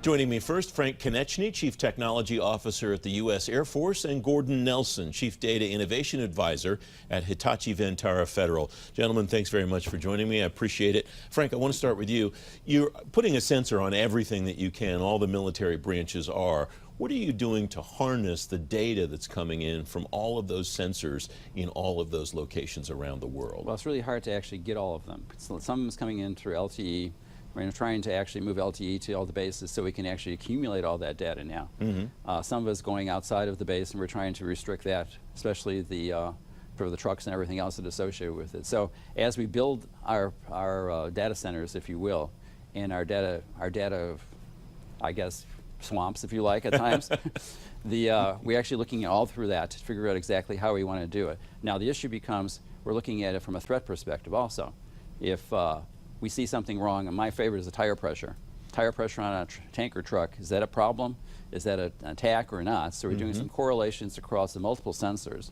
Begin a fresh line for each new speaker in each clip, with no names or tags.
Joining me first, Frank Konieczny, Chief Technology Officer at the U.S. Air Force, and Gordon Nelson, Chief Data Innovation Advisor at HitachiVantara Federal. Gentlemen, thanks very much for joining me. I appreciate it. Frank, I want to start with you. You're putting a sensor on everything that you can, all the military branches are. What are you doing to harness the data that's coming in from all of those sensors in all of those locations around the world?
Well, it's really hard to actually get all of them. Some of them is coming in through LTE. We're trying to actually move LTE to all the bases so we can actually accumulate all that data now. Some of it is going outside of the base, and we're trying to restrict that, especially for the trucks and everything else that's associated with it. So as we build our data centers, if you will, and our data, I guess, swamps, if you like, at times, we're actually looking all through that to figure out exactly how we want to do it. Now the issue becomes, we're looking at it from a threat perspective also. If we see something wrong, and my favorite is the tire pressure. Tire pressure on a tanker truck, is that a problem? Is that an attack or not? So we're doing some correlations across the multiple sensors.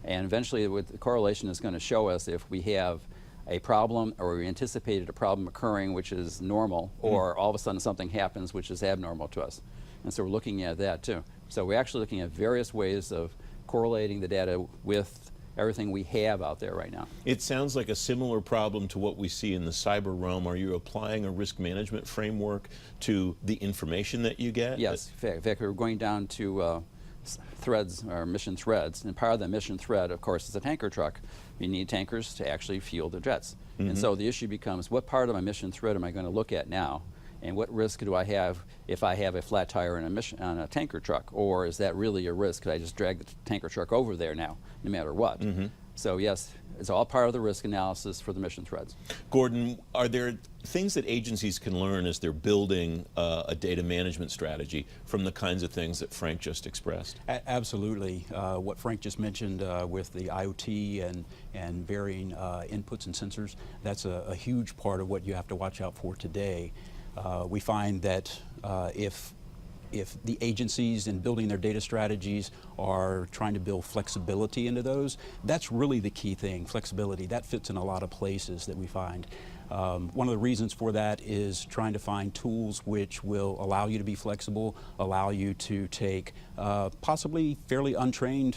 And eventually the correlation is going to show us if we have a problem, or we anticipated a problem occurring which is normal, or all of a sudden something happens which is abnormal to us. And so we're looking at that too. So we're actually looking at various ways of correlating the data with everything we have out there right now.
It sounds like a similar problem to what we see in the cyber realm. Are you applying a risk management framework to the information that you get?
Yes, in fact we're going down to threads, or mission threads, and part of the mission thread, of course, is a tanker truck. You need tankers to actually fuel the jets. And so the issue becomes, what part of my mission thread am I going to look at now? And what risk do I have if I have a flat tire on a tanker truck? Or is that really a risk? Could I just drag the tanker truck over there now, no matter what? So yes, it's all part of the risk analysis for the mission threads.
Gordon, are there things that agencies can learn as they're building a data management strategy from the kinds of things that Frank just expressed?
Absolutely. What Frank just mentioned with the IoT and varying inputs and sensors, that's a huge part of what you have to watch out for today. We find that if the agencies in building their data strategies are trying to build flexibility into those, that's really the key thing, flexibility. That fits in a lot of places that we find. One of the reasons for that is trying to find tools which will allow you to be flexible, allow you to take possibly fairly untrained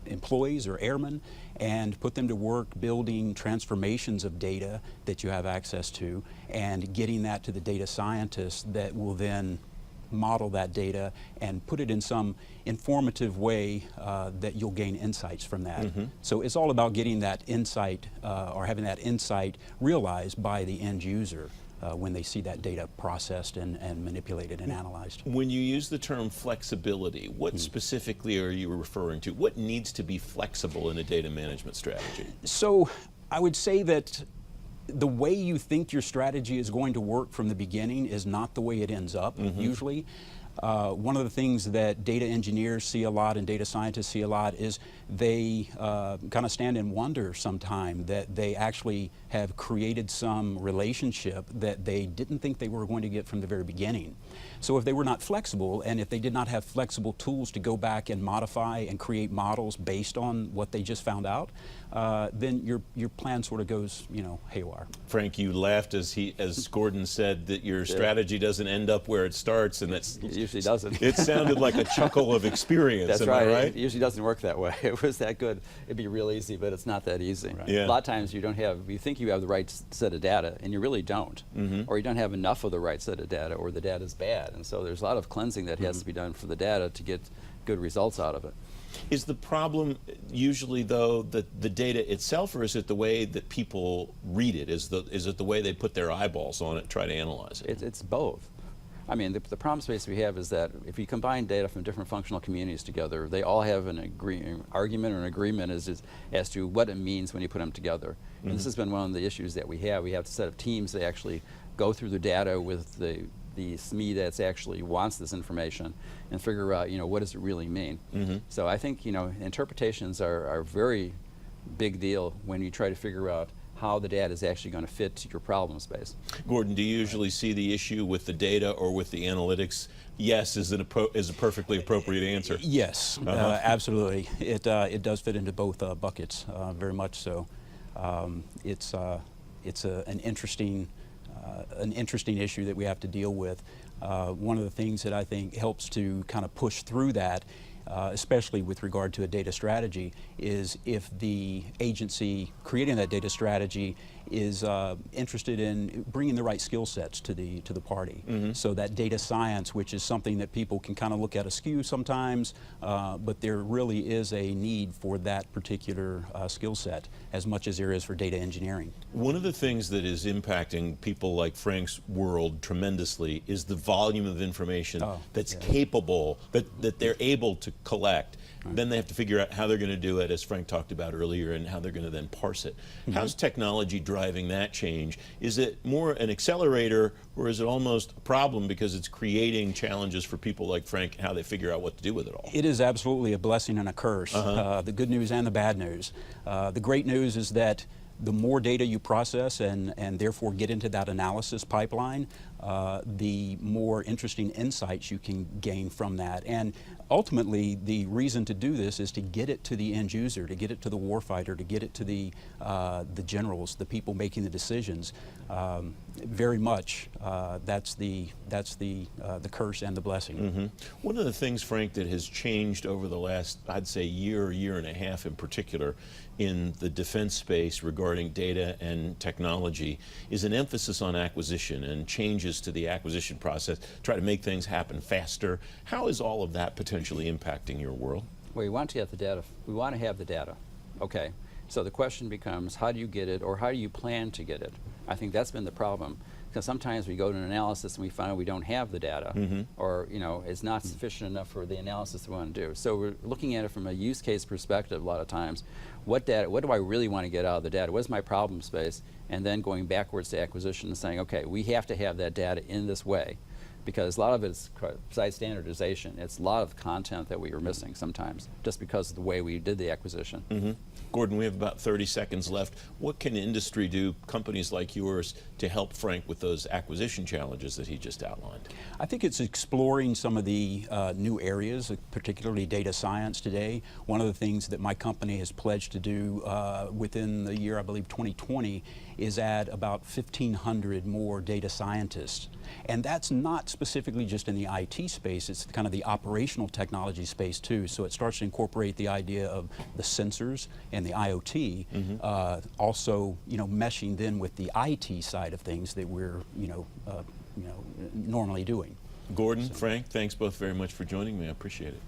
employees or airmen and put them to work building transformations of data that you have access to, and getting that to the data scientists that will then model that data and put it in some informative way that you'll gain insights from that. So it's all about getting that insight or having that insight realized by the end user when they see that data processed and manipulated and analyzed.
When you use the term flexibility, what specifically are you referring to? What needs to be flexible in a data management strategy?
So I would say that the way you think your strategy is going to work from the beginning is not the way it ends up, usually. One of the things that data engineers see a lot and data scientists see a lot is they kind of stand in wonder sometime that they actually have created some relationship that they didn't think they were going to get from the very beginning. So if they were not flexible, and if they did not have flexible tools to go back and modify and create models based on what they just found out, then your plan sort of goes, haywire.
Frank, you laughed as Gordon said that your strategy doesn't end up where it starts, and that's
it usually doesn't.
It sounded like a chuckle of experience.
That's
am
right.
I right?
It usually doesn't work that way. If it was that good, it'd be real easy, but it's not that easy.
Right.
Yeah.
A lot of times you think you have the right set of data, and you really don't, or you don't have enough of the right set of data, or the data is bad, and so there's a lot of cleansing that has to be done for the data to get good results out of it.
Is the problem usually, though, the data itself, or is it the way that people read it? Is it the way they put their eyeballs on it and try to analyze it?
It's both. I mean, the problem space we have is that if you combine data from different functional communities together, they all have an argument or an agreement as to what it means when you put them together. And this has been one of the issues that we have. We have to set up teams that actually go through the data with the SME that actually wants this information and figure out, what does it really mean. So I think, interpretations are a very big deal when you try to figure out how the data is actually going to fit to your problem space.
Gordon, do you usually see the issue with the data or with the analytics? Yes is a perfectly appropriate answer.
Yes, absolutely. It does fit into both buckets, very much so. It's an interesting an interesting issue that we have to deal with. One of the things that I think helps to kind of push through that, especially with regard to a data strategy, is if the agency creating that data strategy is interested in bringing the right skill sets to the party. So that data science, which is something that people can kind of look at askew sometimes, but there really is a need for that particular skill set as much as there is for data engineering.
One of the things that is impacting people like Frank's world tremendously is the volume of information that's capable, that they're able to collect. Then they have to figure out how they're going to do it, as Frank talked about earlier, and how they're going to then parse it. How's technology driving that change? Is it more an accelerator, or is it almost a problem because it's creating challenges for people like Frank, how they figure out what to do with it all?
It is absolutely a blessing and a curse, the good news and the bad news. The great news is that the more data you process and therefore get into that analysis pipeline, the more interesting insights you can gain from that. And ultimately, the reason to do this is to get it to the end user, to get it to the warfighter, to get it to the generals, the people making the decisions. Very much, that's the curse and the blessing.
One of the things, Frank, that has changed over the last, I'd say, year and a half in particular, in the defense space regarding data and technology is an emphasis on acquisition and changes to the acquisition process, try to make things happen faster. How is all of that potentially impacting your world?
Well, we want to get the data. We want to have the data. Okay. So the question becomes, how do you get it, or how do you plan to get it? I think that's been the problem, because sometimes we go to an analysis and we find we don't have the data, or it's not sufficient enough for the analysis we want to do. So we're looking at it from a use case perspective a lot of times. What data? What do I really want to get out of the data? What's my problem space? And then going backwards to acquisition and saying, okay, we have to have that data in this way, because a lot of it is, besides standardization, it's a lot of content that we were missing sometimes, just because of the way we did the acquisition.
Gordon, we have about 30 seconds left. What can industry do, companies like yours, to help Frank with those acquisition challenges that he just outlined?
I think it's exploring some of the new areas, particularly data science today. One of the things that my company has pledged to do within the year, I believe 2020, is add about 1,500 more data scientists. And that's not specifically just in the IT space, it's kind of the operational technology space too. So it starts to incorporate the idea of the sensors and the IoT, also meshing then with the IT side of things that we're normally doing.
Gordon, Frank, thanks both very much for joining me. I appreciate it.